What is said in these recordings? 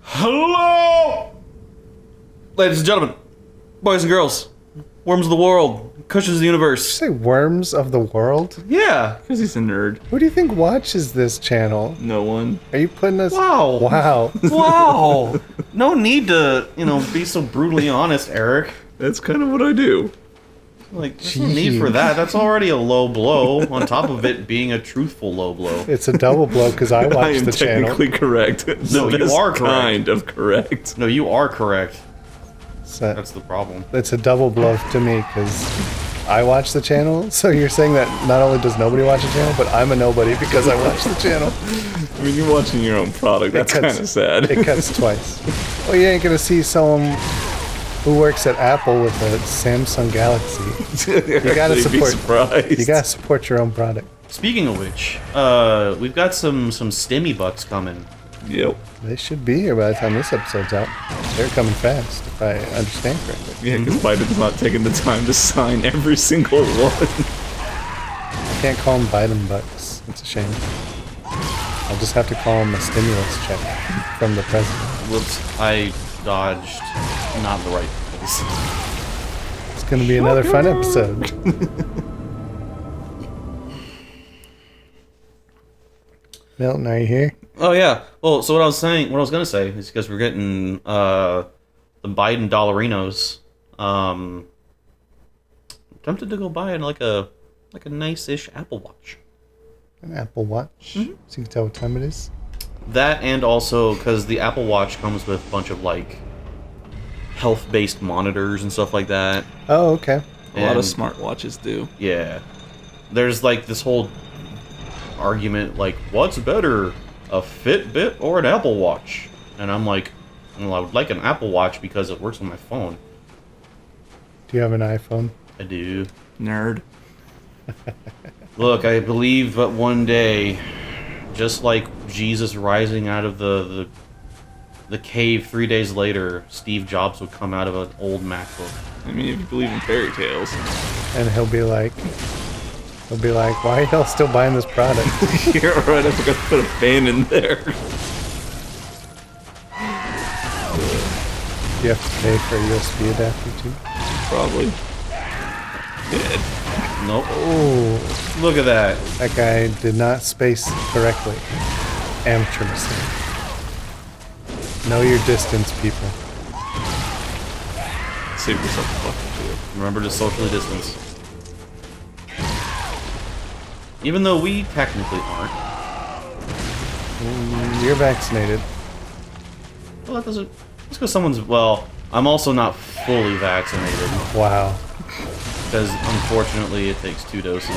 Hello! Ladies and gentlemen, boys and girls, worms of the world, cushions of the universe. Did you say worms of the world? Yeah. Because he's a nerd. Who do you think watches this channel? No one. Are you putting us... Wow. Wow. Wow. No need to, be so brutally honest, Eric. That's kind of what I do. Like, there's no need for that. That's already a low blow, on top of it being a truthful low blow. It's a double blow because I I watch am the channel. technically correct. No, you are correct. Kind of correct. No, you are correct. So That's the problem. it's a double blow to me because I watch the channel. So you're saying that not only does nobody watch the channel, but I'm a nobody because I watch the channel. I mean, you're watching your own product. That's kind of sad. It cuts twice. Well, you ain't gonna see someone who works at Apple with a Samsung Galaxy. You gotta support. You gotta support your own product. Speaking of which, we've got some stimmy bucks coming. Yep. They should be here by the time this episode's out. They're coming fast, if I understand correctly. Yeah, because Biden's not taking the time to sign every single one. I can't call them Biden bucks. It's a shame. I'll just have to call them a stimulus check from the president. Whoops, I dodged not the right place. It's gonna be another fun episode. Milton, are you here? Oh yeah. Well, so what I was gonna say is because we're getting the Biden dollarinos. I'm tempted to go buy like a nice-ish Apple Watch. An Apple Watch? So you can tell what time it is? That, and also because the Apple Watch comes with a bunch of like health-based monitors and stuff like that. Oh, okay. A lot of smartwatches do. Yeah. There's like this whole argument, like, what's better, a Fitbit or an Apple Watch? And I'm like, well, I would like an Apple Watch because it works on my phone. Do you have an iPhone? I do. Nerd. Look, I believe that one day, just like Jesus rising out of the cave 3 days later, Steve Jobs would come out of an old MacBook. I mean, if you believe in fairy tales. And he'll be like, why are y'all still buying this product? You're right, I forgot to put a fan in there. You have to pay for a USB adapter too? Probably. Dead. Nope. Oh, Look at that. that guy did not space correctly. Amateur mistake. Know your distance, people. Save yourself a fucking deal. Remember to socially distance. Even though we technically aren't. You're vaccinated. Well, that doesn't... Just because someone's... Well, I'm also not fully vaccinated. Wow. Because, unfortunately, it takes 2 doses.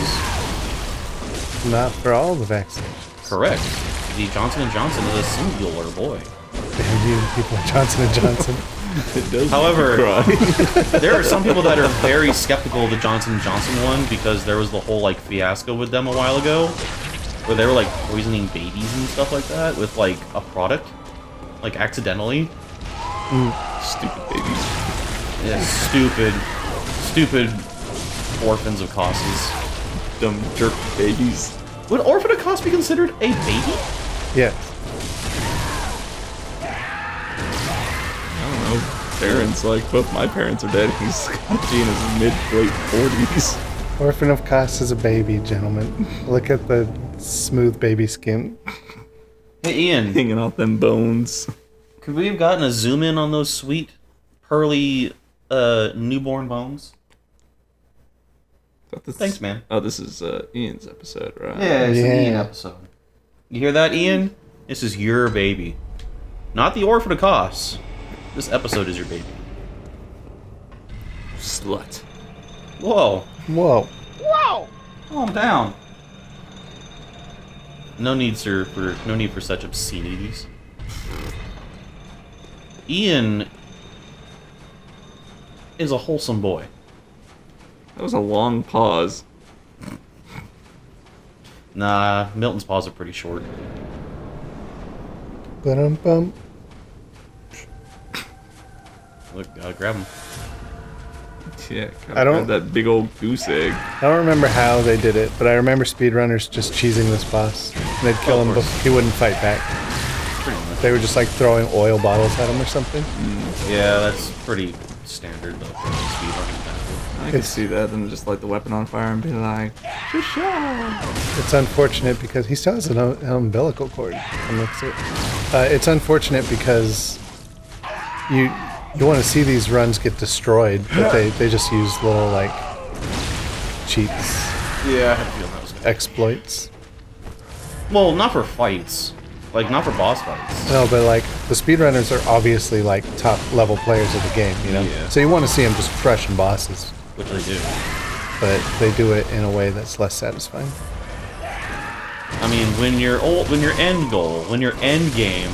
Not for all the vaccinations. Correct. The Johnson & Johnson is a singular boy. Damn you, people at Johnson & Johnson. It does However, make me cry. there are some people that are very skeptical of the Johnson & Johnson one because there was the whole, like, fiasco with them a while ago where they were, like, poisoning babies and stuff like that with, like, a product. Like, accidentally. Stupid babies. Yeah, stupid orphans of causes. Dumb jerk babies. Would orphan of cause be considered a baby? Yes. I don't know. Parents, like, both my parents are dead. He's got to be in his mid-late 40s. Orphan of Kos is a baby, gentlemen. Look at the smooth baby skin. Hey, Ian. Hanging out them bones. Could we have gotten a zoom in on those sweet, pearly, newborn bones? Thanks, man. Oh, this is Ian's episode, right? Yeah, it's an Yeah. Ian episode. You hear that, Ian? This is your baby. Not the Orphan of Kos. This episode is your baby. Slut. Whoa. Whoa. Calm down. No need, sir, no need for such obscenities. Ian is a wholesome boy. That was a long pause. Nah, Milton's paws are pretty short. Ba-dum-bum. Look, gotta grab him. Yeah, I don't- that big old goose egg. I don't remember how they did it, but I remember speedrunners just cheesing this boss. And they'd kill Of him, course. but he wouldn't fight back. Pretty much. They were just like throwing oil bottles at him or something. Yeah, that's pretty standard though for speedrunning kind of. I can see that, and just light the weapon on fire and be like, "Shusha!" It's unfortunate because he still has an umbilical cord. And that's it. It's unfortunate because you want to see these runs get destroyed, but they just use little like cheats, Yeah, I had a feeling that was gonna. exploits. Well, not for fights. Like, not for boss fights. No, but like the speedrunners are obviously like top level players of the game, you know. Yeah. So you want to see them just crushing bosses, Which they do. but they do it in a way that's less satisfying. I mean, when your end goal, when your end game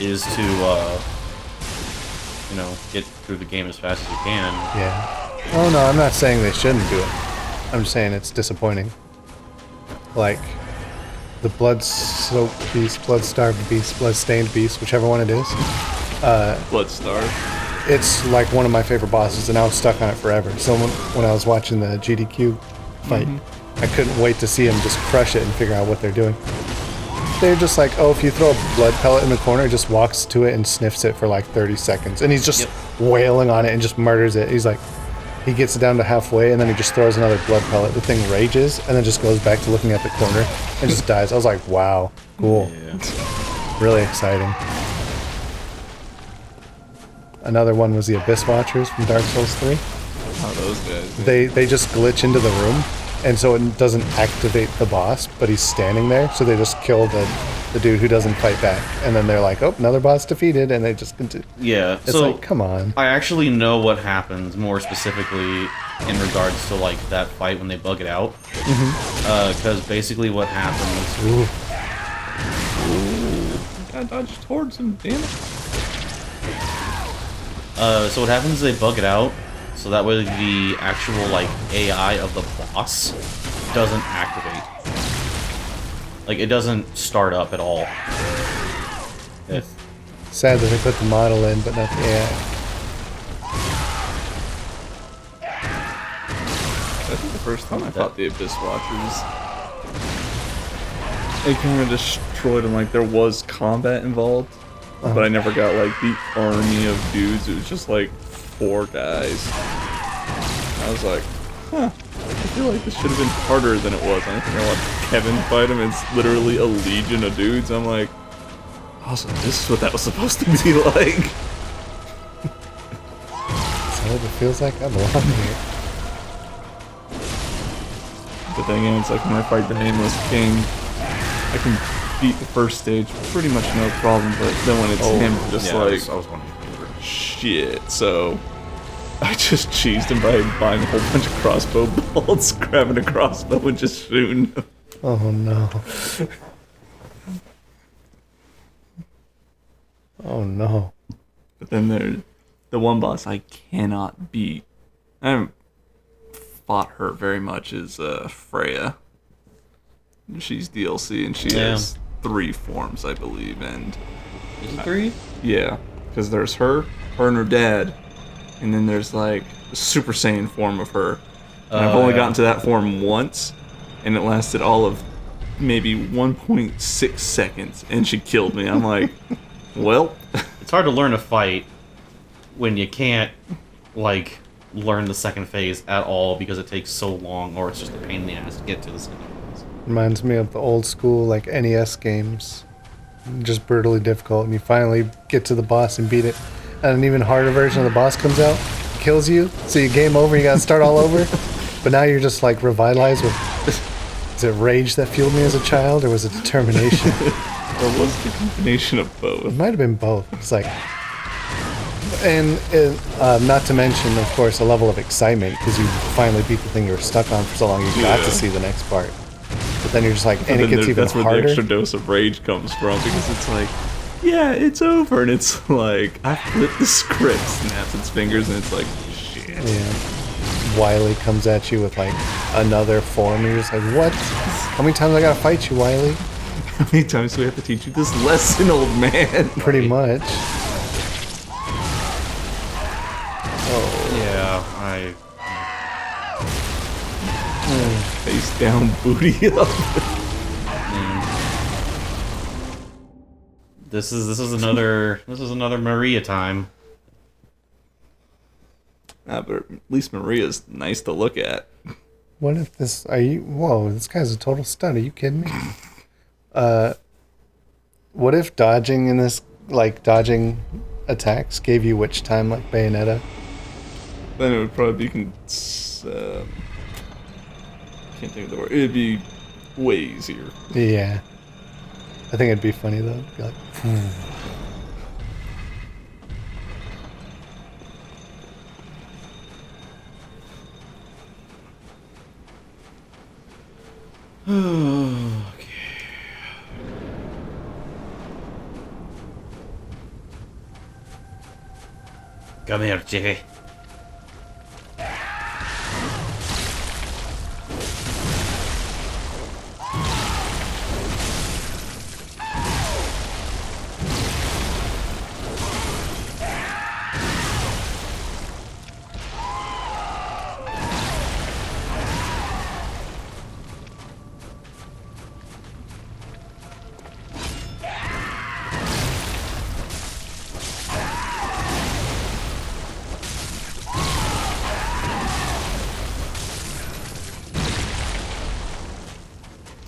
is to, you know, get through the game as fast as you can. Yeah. Oh no, I'm not saying they shouldn't do it. I'm just saying it's disappointing. Like the blood-soaked beast, blood-starved beast, blood-stained beast, whichever one it is. Bloodstar. It's like one of my favorite bosses, and I was stuck on it forever. So when I was watching the GDQ fight, I couldn't wait to see him just crush it and figure out what they're doing. They're just like, oh, if you throw a blood pellet in the corner, he just walks to it and sniffs it for like 30 seconds. And he's just wailing on it and just murders it. He's like, he gets it down to halfway, and then he just throws another blood pellet. The thing rages, and then just goes back to looking at the corner and just dies. I was like, wow, cool. Yeah. Really exciting. Another one was the Abyss Watchers from Dark Souls 3. Oh, those guys. They just glitch into the room, and so it doesn't activate the boss, but he's standing there, so they just kill the dude who doesn't fight back. And then they're like, oh, another boss defeated, and they just continue. Yeah, It's so like, come on. I actually know what happens more specifically in regards to like that fight when they bug it out. Because basically what happens. Ooh. I dodged towards him, damn it. So what happens is they bug it out, so that way the actual like AI of the boss doesn't activate. Like it doesn't start up at all. Sad that they put the model in, but not the AI. I think the first time I fought the Abyss Watchers, it kind of destroyed them. Like there was combat involved, but I never got like the army of dudes. It was just like 4 guys. I was like, huh. I feel like this should have been harder than it was. I think I watched Kevin fight him. It's literally a legion of dudes. I'm like, awesome. This is what that was supposed to be like. So it feels like I belong here. The thing is, like when I fight the Nameless King, I can beat the first stage pretty much no problem, but then when it's him, just yeah, like, I was wondering. shit. So I just cheesed him by buying a whole bunch of crossbow bolts, grabbing a crossbow and just shooting him. Oh no. Oh no. But then there's the one boss I cannot beat. I haven't fought her very much is Freya. She's DLC and she has 3 forms, I believe, and Is it 3? yeah, because there's her and her dad, and then there's like a Super Saiyan form of her. And I've only gotten to that form once, and it lasted all of maybe 1.6 seconds, and she killed me. I'm like, well, It's hard to learn a fight when you can't like learn the second phase at all because it takes so long, or it's just a pain in the ass to get to the second phase. Reminds me of the old school like NES games. Just brutally difficult, and you finally get to the boss and beat it. And an even harder version of the boss comes out, kills you, so you game over, you gotta start all over. But now you're just like revitalized with, is it rage that fueled me as a child, or was it determination? or was the combination of both? It might have been both. It's like, and not to mention, of course, a level of excitement because you finally beat the thing you were stuck on for so long. You got to see the next part, but then you're just like, and it gets even that's harder. That's where the extra dose of rage comes from, because it's like, yeah, it's over, and it's like, I flipped the script, snaps its fingers, and it's like, shit. Yeah. Wily comes at you with like another form, and you're just like, what? How many times I gotta fight you, Wily? How many times do we have to teach you this lesson, old man? Pretty much. Yeah, Face down, booty up. This is another Maria time. But at least Maria's nice to look at. What if this? Whoa! This guy's a total stud. Are you kidding me? What if dodging in this, like dodging attacks, gave you witch time like Bayonetta? Then it would probably be can't think of the word. It'd be way easier. Yeah. I think it'd be funny though. Be like, Okay. Come here, Chicky.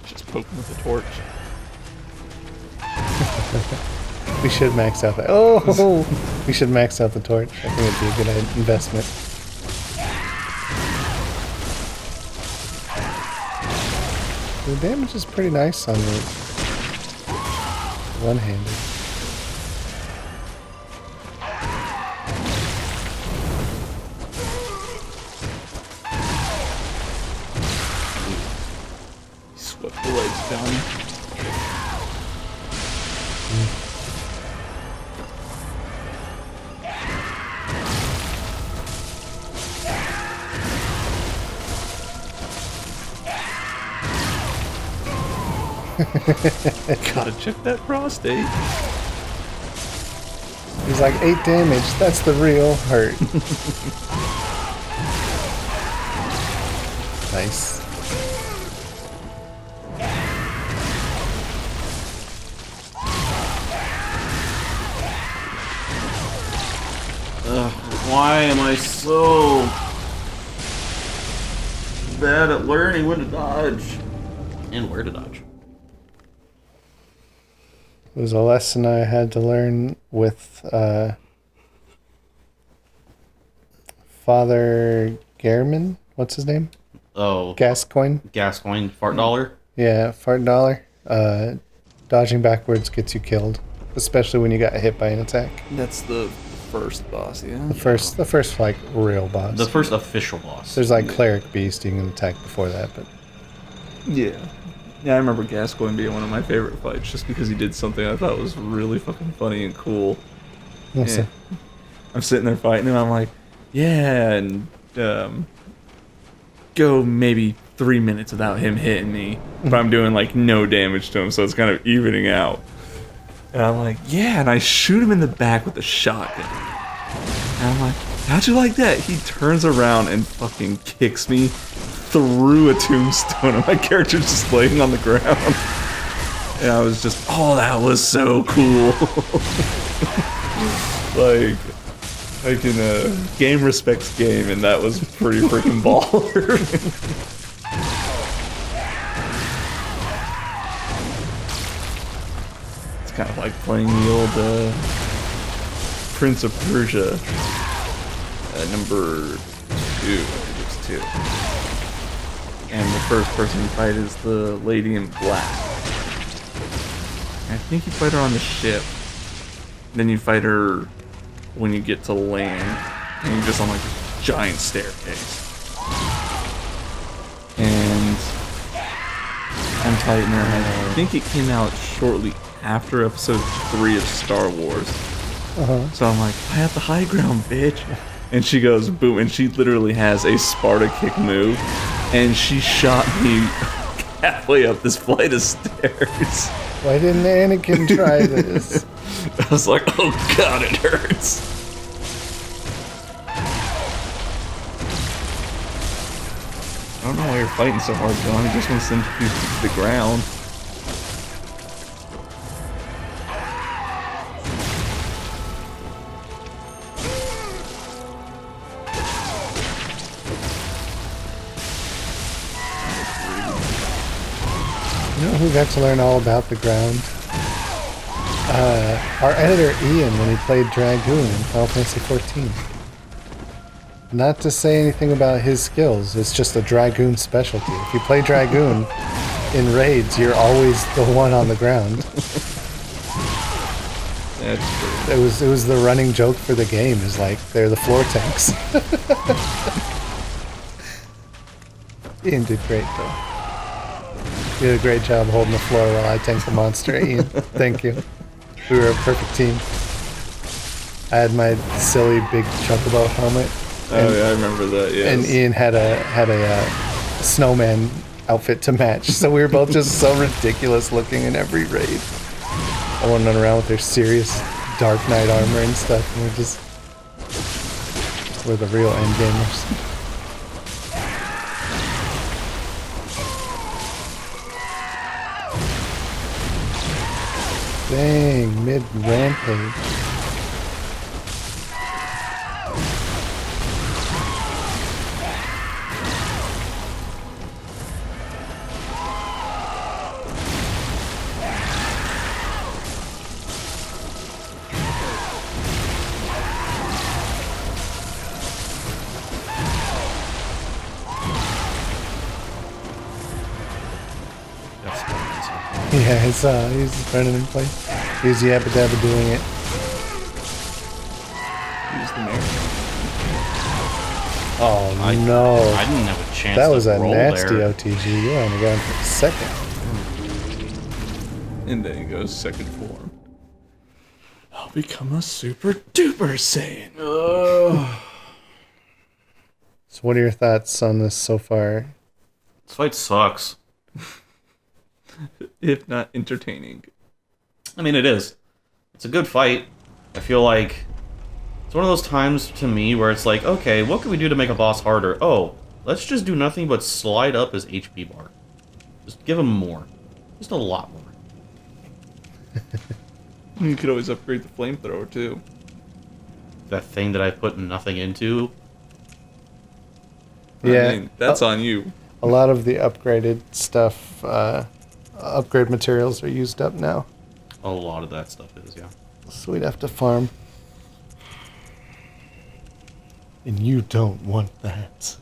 Just poke him with a torch. we should max out that. Oh, we should max out the torch. I think it'd be a good investment. The damage is pretty nice on the one-handed. Swept the legs down. Gotta check that prostate. He's like 8 damage. That's the real hurt. Nice. Why am I so bad at learning when to dodge and where to dodge? It was a lesson I had to learn with Father Gehrman. What's his name? Oh, Gascoigne. Gascoigne, fart dollar. Yeah, fart dollar. Dodging backwards gets you killed, especially when you got hit by an attack. That's the first boss, yeah? The first like real boss. The first official boss. There's like Cleric Beast you can attack before that, but Yeah. Yeah, I remember Gascoigne being one of my favorite fights just because he did something I thought was really fucking funny and cool. what's Yeah. I'm sitting there fighting and I'm like, yeah, and go maybe 3 minutes without him hitting me, but I'm doing like no damage to him, so it's kind of evening out. And I'm like, yeah, and I shoot him in the back with a shotgun. And I'm like, how'd you like that? He turns around and fucking kicks me through a tombstone, and my character's just laying on the ground. And I was just, oh, that was so cool. like in a game respects game, and that was pretty freaking baller. It's kind of like playing the old Prince of Persia, number 2, I think it's 2. And the first person you fight is the lady in black. And I think you fight her on the ship. Then you fight her when you get to land. And you're just on like a giant staircase. And I'm fighting her. And I think it came out shortly after episode 3 of Star Wars. So I'm like, I have the high ground, bitch. And she goes, boom. And she literally has a Sparta kick move. And she shot me halfway up this flight of stairs. Why didn't Anakin try this? I was like, oh god, it hurts. I don't know why you're fighting so hard, John. He just wants to send you to the ground. who got to learn all about the ground? Our editor Ian when he played Dragoon in Final Fantasy XIV. Not to say anything about his skills, it's just a Dragoon specialty. If you play Dragoon in raids, you're always the one on the ground. That's true. It was the running joke for the game, is like, they're the floor tanks. Ian did great, though. You did a great job holding the floor while I tanked the monster, Ian. Thank you. We were a perfect team. I had my silly big chocobo helmet. Oh yeah, I remember that. Yeah. And Ian had a snowman outfit to match, so we were both just so ridiculous looking in every raid. I want to run around with their serious Dark Knight armor and stuff, and we're the real end gamers. Dang, mid rampage. Yeah, he's running in place. He's yabba dabba doing it. Use the mirror. Oh no! I didn't have a chance. That to was a roll nasty there. OTG. You're on the ground for a second. And then he goes second form. I'll become a super duper Saiyan. So what are your thoughts on this so far? This fight sucks. If not entertaining. I mean, it is. It's a good fight. I feel like it's one of those times to me where it's like, okay, what can we do to make a boss harder? Oh, let's just do nothing but slide up his HP bar. Just give him more. Just a lot more. You could always upgrade the flamethrower too. That thing that I put nothing into. Yeah, I mean, that's on you. a lot of the upgraded stuff, upgrade materials are used up now. A lot of that stuff is, yeah. So we'd have to farm. And you don't want that.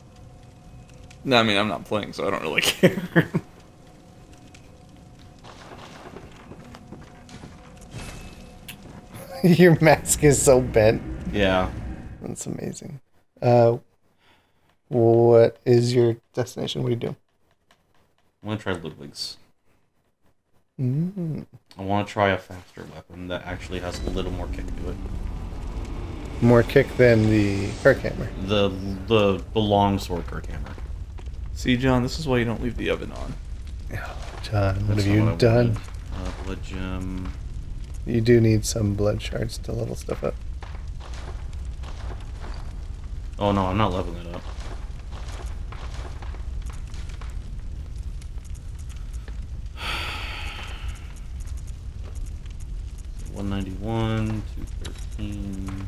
No, I mean, I'm not playing, so I don't really care. Your mask is so bent. Yeah. That's amazing. What is your destination? What do you do? I want to try Ludwig's. Mm. I want to try a faster weapon that actually has a little more kick to it. More kick than the Kirk hammer. The long sword Kirk hammer. See, John, this is why you don't leave the oven on. Oh, John, what That's have not you I done? wanted. Blood gem. You do need some blood shards to level stuff up. Oh no, I'm not leveling it up. $191, $213.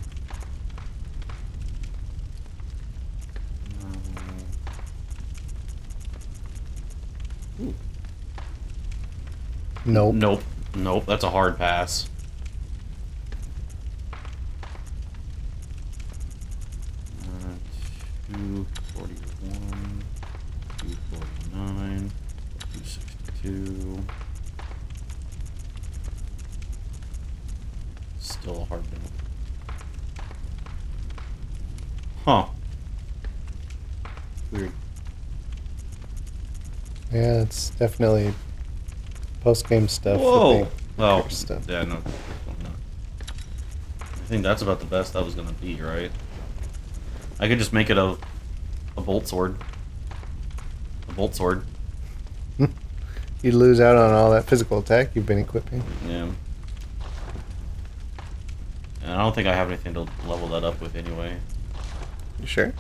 Ooh. Nope. Nope, that's a hard pass. Uh, 241, 249, 262. Still a hard no. Huh. Weird. Yeah, it's definitely post-game stuff. Whoa! Oh, stuff. yeah, no. I think that's about the best that was gonna be, right? I could just make it a bolt sword. A bolt sword. You'd lose out on all that physical attack you've been equipping. Yeah. And I don't think I have anything to level that up with anyway. You sure?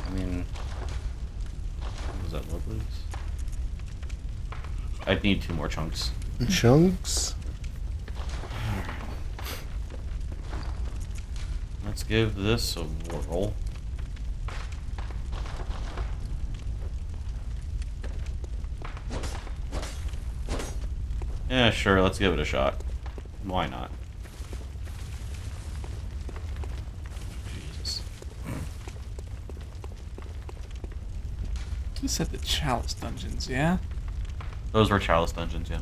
I mean, what was that, Ludwig's? I'd need 2 more chunks. Chunks? Let's give this a whirl. Yeah, sure, let's give it a shot. Why not? Jesus. You said the Chalice Dungeons, yeah? Those were Chalice Dungeons, yeah.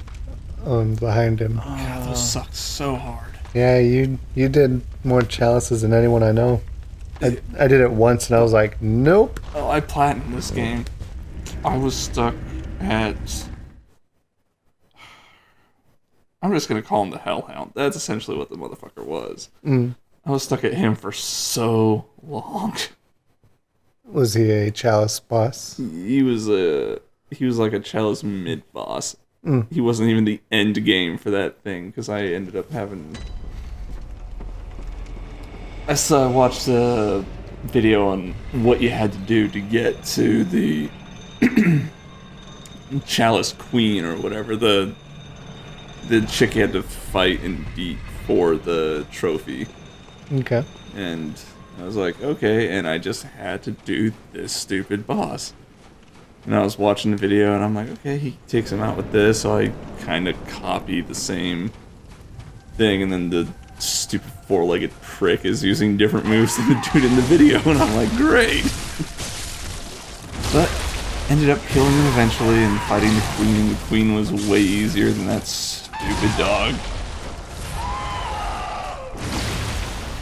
Behind him. God, those sucked so hard. Yeah, you did more chalices than anyone I know. I did it once and I was like, nope. Oh, I platinumed this game. I was stuck at... I'm just gonna call him the Hellhound. That's essentially what the motherfucker was. Mm. I was stuck at him for so long. Was he a chalice boss? He was like a Chalice mid-boss. Mm. He wasn't even the end game for that thing, because I ended up having... I watched a video on what you had to do to get to the Chalice Queen or whatever, the chick you had to fight and beat for the trophy. Okay. And I was like, okay, and I just had to do this stupid boss. And I was watching the video and I'm like, okay, he takes him out with this, so I kind of copy the same thing, and then the stupid four-legged prick is using different moves than the dude in the video, and I'm like, great! But ended up killing him eventually and fighting the queen, and the queen was way easier than that stupid dog.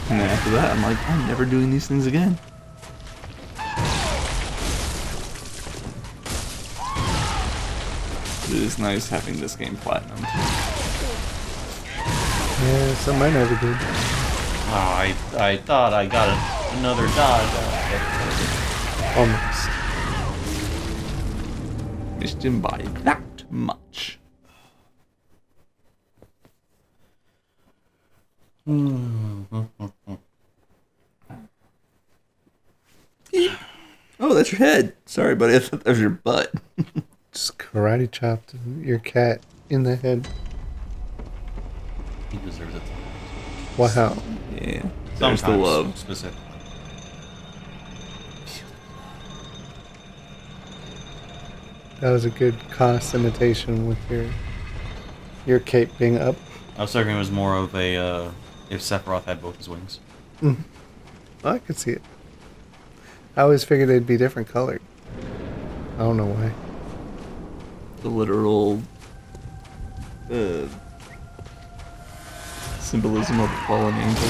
And then after that, I'm like, I'm never doing these things again. It is nice having this game platinum. Yeah, something I never did. Oh, I thought I got another dodge. Almost. Missed him by that much. Oh, that's your head. Sorry, buddy. I thought that was your butt. Just karate chopped your cat in the head. He deserves it. Wow. Yeah. There's Sometimes, the love. specifically. That was a good cost imitation with your cape being up. I was thinking it was more of a if Sephiroth had both his wings. Well, I could see it. I always figured they'd be different colored. I don't know why. The literal symbolism of the fallen angel.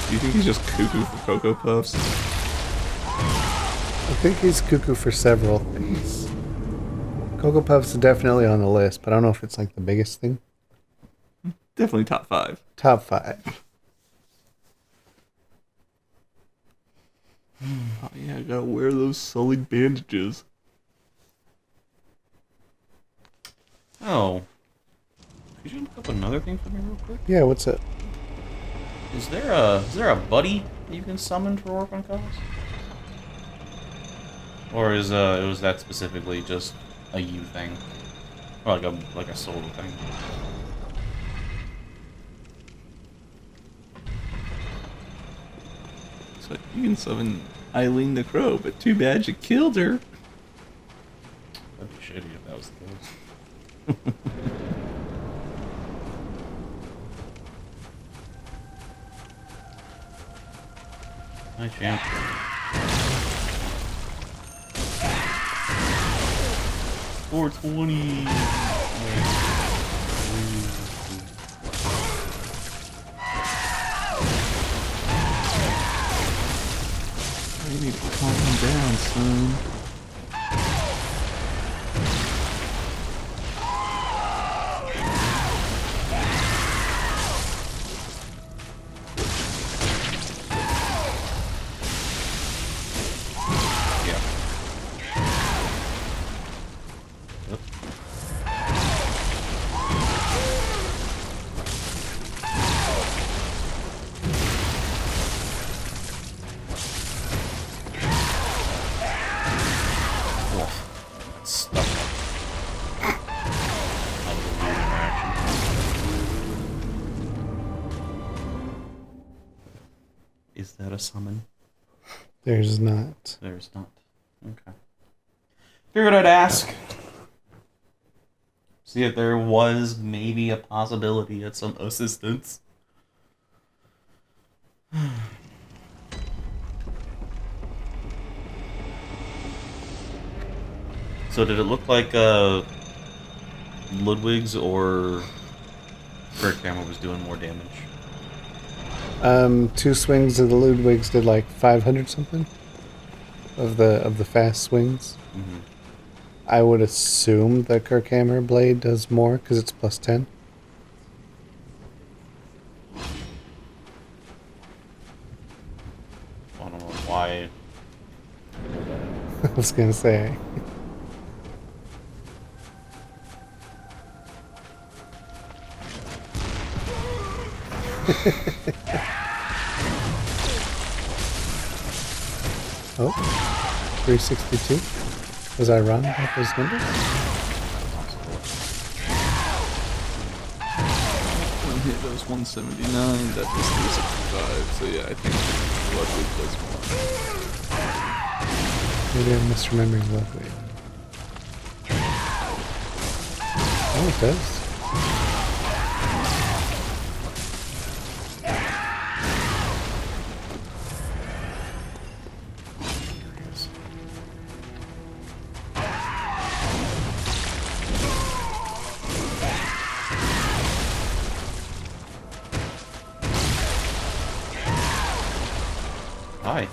Do you think he's just cuckoo for Cocoa Puffs? I think he's cuckoo for several things. Cocoa Puffs is definitely on the list, but I don't know if it's like the biggest thing. Definitely top 5. Top 5. Oh yeah, I gotta wear those sullied bandages. Oh. Could you look up another thing for me real quick? Yeah, what's it? Is there a buddy that you can summon for Orphan Cause? Or was that specifically just a you thing? Or like a solo thing? So you can summon Eileen the Crow, but too bad you killed her. That'd be shitty if that was the case. My champ. 420. You need to calm down, son. Yeah. Yep. Is that a summon? There's not. There's not. Okay. Figured I'd ask. See if there was maybe a possibility at some assistance. So did it look like Ludwig's or Kurt Camera was doing more damage? 2 swings of the Ludwigs did like 500 something of the fast swings. Mm-hmm. I would assume the Kirkhammer blade does more because it's plus 10. I don't know why. I was gonna say. Oh, 362. Was I wrong about those numbers? One hit, that was 179, that was 365, so yeah, I think Ludwig does more. Maybe I'm misremembering Ludwig. Oh, it does. Hi.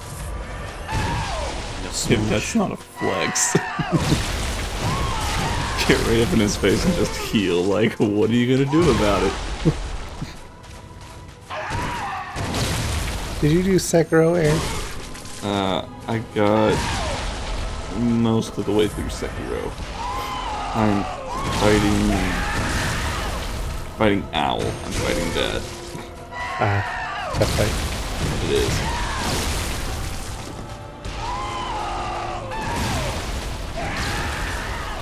If that's not a flex. Get right up in his face and just heal, like, what are you gonna do about it? Did you do Sekiro, Aaron? I got most of the way through Sekiro. I'm fighting Owl. I'm fighting Dad. Tough fight. It is.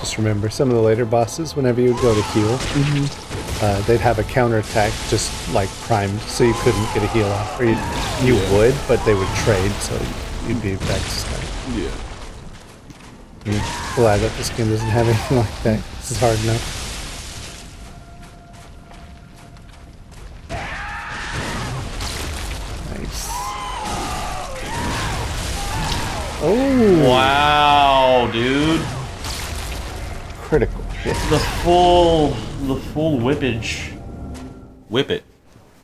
Just remember, some of the later bosses, whenever you would go to heal, they'd have a counterattack just like primed, so you couldn't get a heal off. Or you would, but they would trade, so you'd be back to start. Yeah. I'm glad that this game doesn't have anything like that. This is hard enough. Nice. Oh! Wow, dude. Critical hit. The full whippage. Whip it.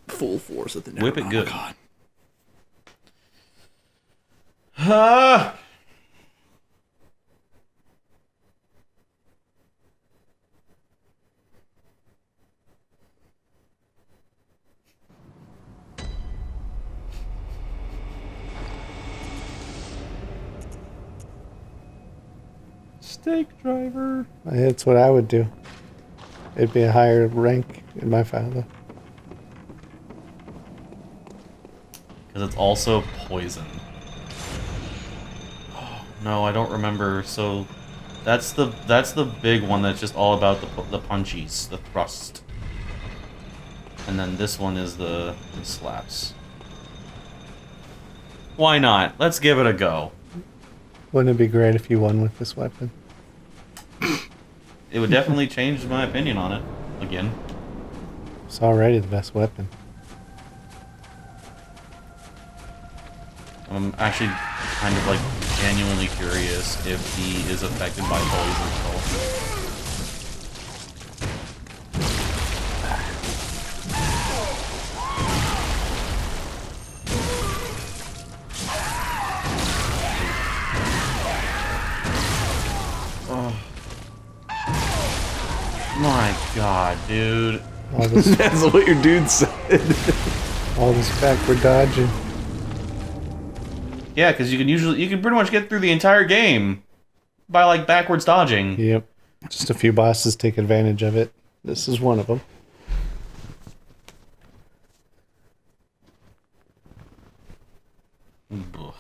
Full force at the net. Whip it good. God. Ah! Steak driver. It's what I would do. It'd be a higher rank in my file, though. Because it's also poison. Oh, no, I don't remember. So that's the big one that's just all about the punchies, the thrust. And then this one is the slaps. Why not? Let's give it a go. Wouldn't it be great if you won with this weapon? It would definitely change my opinion on it. Again. It's already the best weapon. I'm actually kind of like genuinely curious if he is affected by poison at all. My God, dude. All this, That's what your dude said. all this backward dodging. Yeah, because you can pretty much get through the entire game by like backwards dodging. Yep. Just a few bosses take advantage of it. This is one of them. Ugh.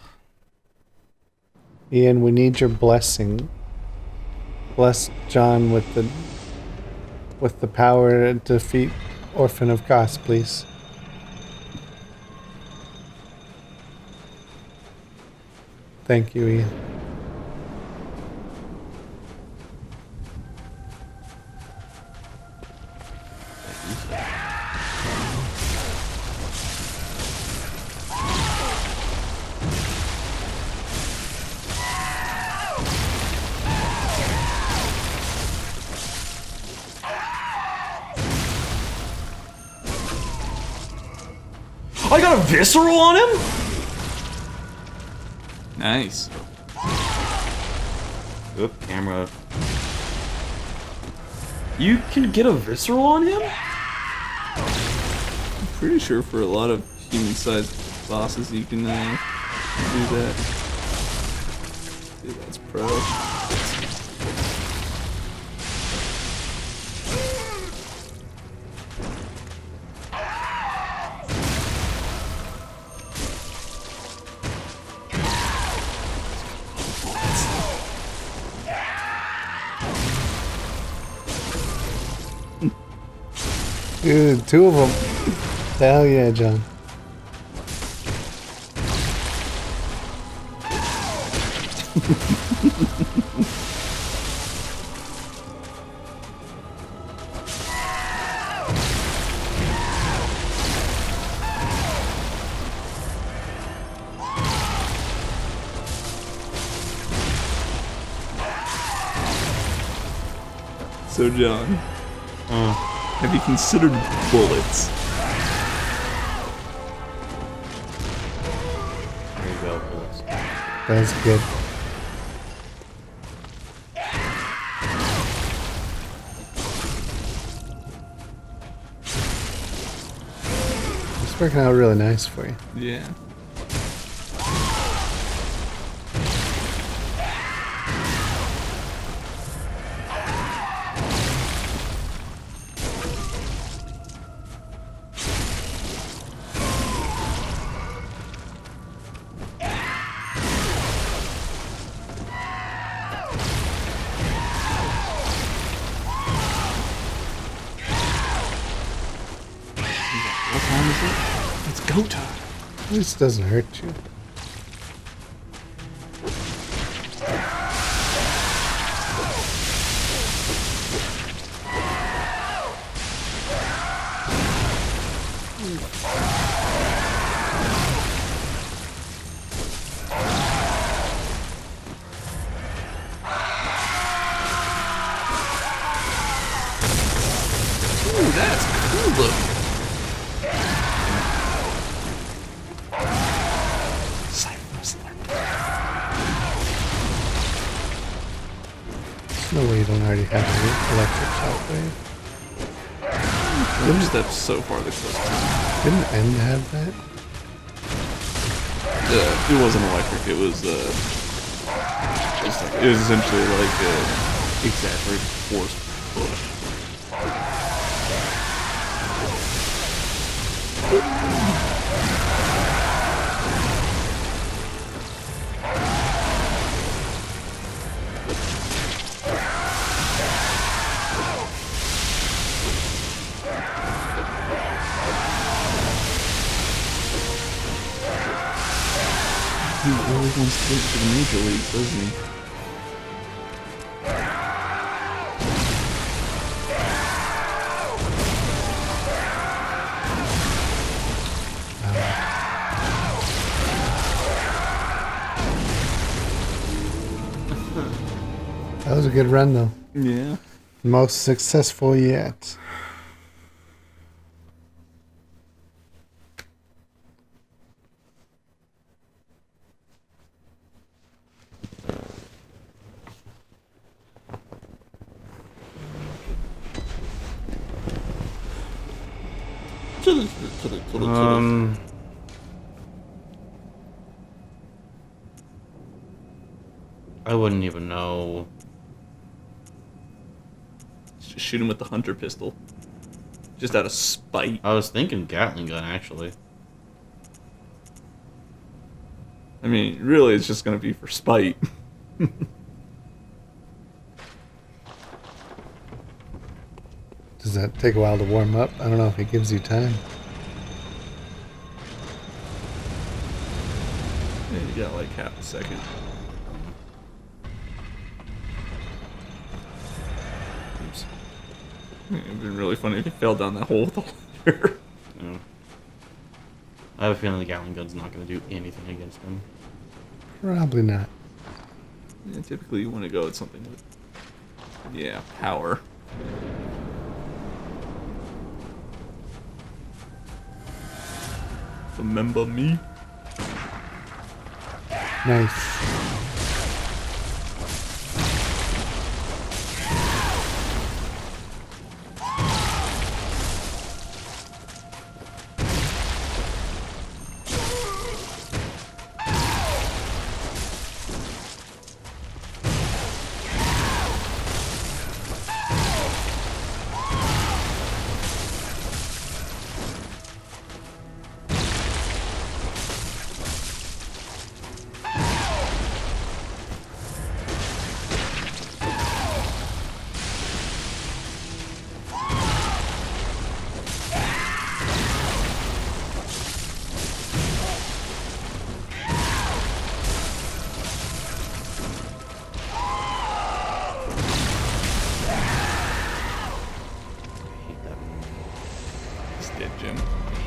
Ian, we need your blessing. Bless John with the power to defeat Orphan of Goss, please. Thank you, Ian. I got a visceral on him? Nice. Oop, camera. You can get a visceral on him? I'm pretty sure for a lot of human-sized bosses you can do that. Dude, that's pro. Dude, 2 of them. Hell yeah, John. So, John, have you considered bullets? There you go, bullets. That's good. It's working out really nice for you. Yeah. What time is it? It's go time. At least it doesn't hurt you. Ooh, that's cool looking. There's no way you don't already have an electric shockwave. I'm just so far the close. Didn't End have that? It wasn't electric. It was it was essentially like a exaggerated force push. He always wants to go to the major leagues, doesn't he? That was a good run, though. Yeah. Most successful yet. I wouldn't even know. Just shoot him with the hunter pistol. Just out of spite. I was thinking Gatling gun, actually. I mean, really, it's just gonna be for spite. Does that take a while to warm up? I don't know if it gives you time. Yeah, you got like half a second. Oops. It'd been really funny if you fell down that hole with the ladder. Yeah. I have a feeling the Gatling gun's not going to do anything against him. Probably not. Yeah, typically you want to go with something with, yeah, power. Remember me? Nice.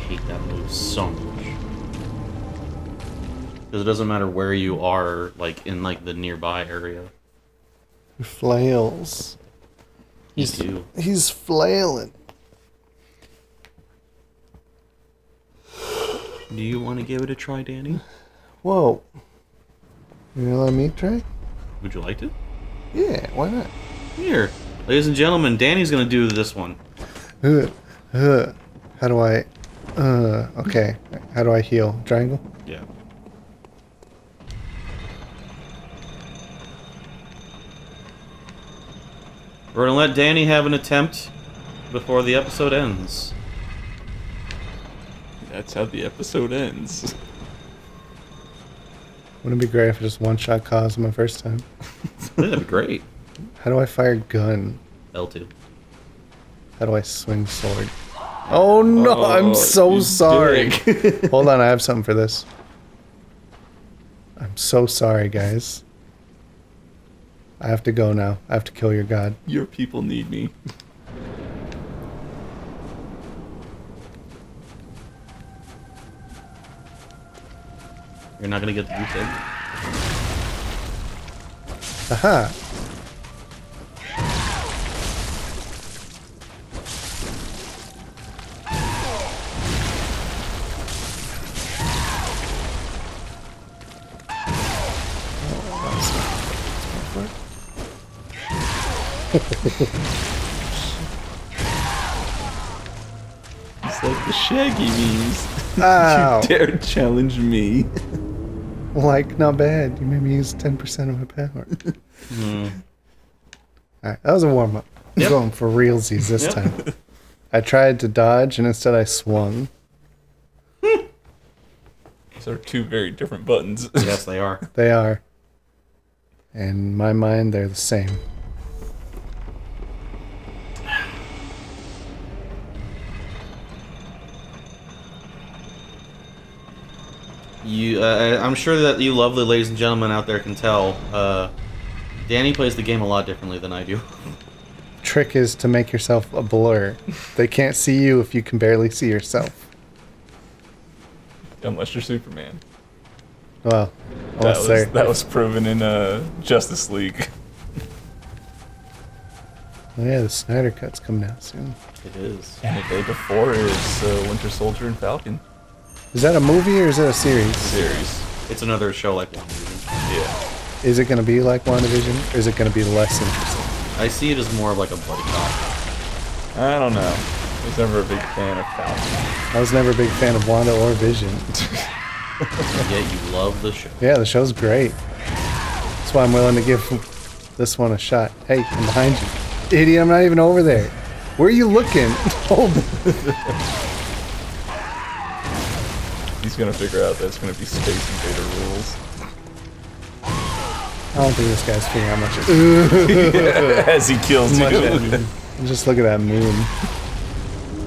Hate that move so much. Because it doesn't matter where you are, like, in, like, the nearby area. He flails. He's flailing. Do you want to give it a try, Danny? Whoa. You gonna let me try? Would you like to? Yeah, why not? Here. Ladies and gentlemen, Danny's going to do this one. How do I... okay. How do I heal? Triangle? Yeah. We're going to let Danny have an attempt before the episode ends. That's how the episode ends. Wouldn't it be great if I just one-shot caused my first time? That'd be great. How do I fire gun? L2. How do I swing sword? Oh no, I'm so you sorry. dick. Hold on, I have something for this. I'm so sorry, guys. I have to go now. I have to kill your god. Your people need me. You're not going to get the goose egg? Aha! It's like the Shaggy memes. Ow! You dare challenge me. Like, not bad. You made me use 10% of my power. Alright, that was a warm-up. I'm Yep. going for realsies this Yep. time. I tried to dodge, and instead I swung. Those are two very different buttons. Yes, they are. They are. In my mind, they're the same. I'm sure that you lovely ladies and gentlemen out there can tell. Danny plays the game a lot differently than I do. Trick is to make yourself a blur. They can't see you if you can barely see yourself. Unless you're Superman. Well, unless they're... That was proven in Justice League. Oh yeah, the Snyder Cut's coming out soon. It is. And the day before is Winter Soldier and Falcon Is that a movie or is it a series? series. It's another show like WandaVision. Yeah. Is it going to be like WandaVision, or is it going to be less interesting? I see it as more of like a buddy cop. I don't know. I was never a big fan of Falcon. I was never a big fan of Wanda or Vision. Yet you love the show. Yeah, the show's great. That's why I'm willing to give this one a shot. Hey, I'm behind you. Idiot, I'm not even over there. Where are you looking? Hold. He's gonna figure out that it's gonna be Space Invader rules. I don't think this guy's figuring out much. As he kills you. Just look at that moon.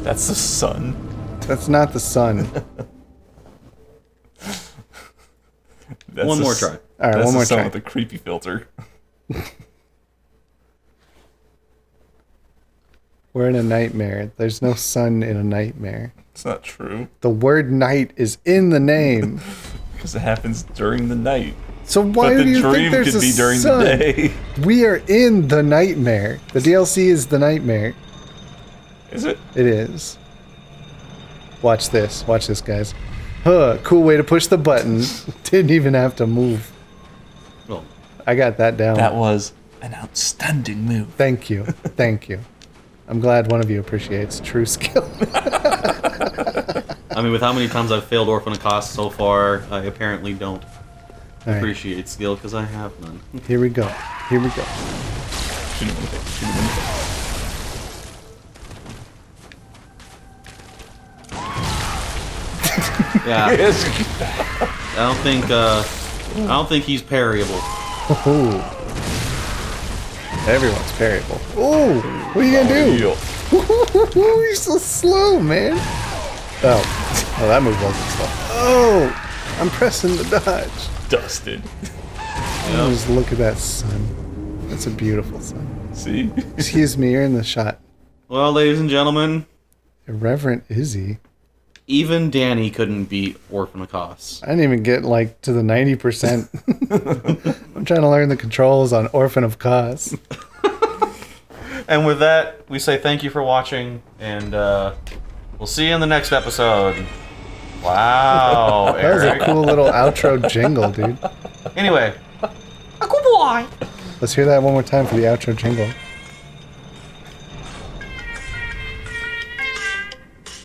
That's the sun. That's not the sun. One more try. All right, That's one the more song try. with the creepy filter. We're in a nightmare. There's no sun in a nightmare. It's not true. The word night is in the name. Because it happens during the night. So why But do the you think dream there's could a be during sun? the day. We are in the nightmare. The DLC is the nightmare. Is it? It is. Watch this. Watch this, guys. Huh, cool way to push the button. Didn't even have to move. Well, I got that down. That was an outstanding move. Thank you. Thank you. I'm glad one of you appreciates true skill. I mean, with how many times I've failed Orphan of Cost so far, I apparently don't All right, appreciate skill because I have none. here we go. Here we go. Shoot him in the face. Shoot him in the face. Yeah, Yes. I don't think he's parryable. Ooh. Everyone's parryable. Ooh, what are you gonna do? You're so slow, man. Oh, that move wasn't slow. Oh, I'm pressing the dodge. Dusted. Just look at that sun. That's a beautiful sun. See? Excuse me, you're in the shot. Well, ladies and gentlemen, Irreverent Izzy. even Danny couldn't beat Orphan of Cost. I didn't even get like to the 90%. I'm trying to learn the controls on Orphan of Cos. And with that, we say thank you for watching, and we'll see you in the next episode. Wow, That was a Eric. cool little outro jingle, dude. Anyway, a good boy. Let's hear that one more time for the outro jingle.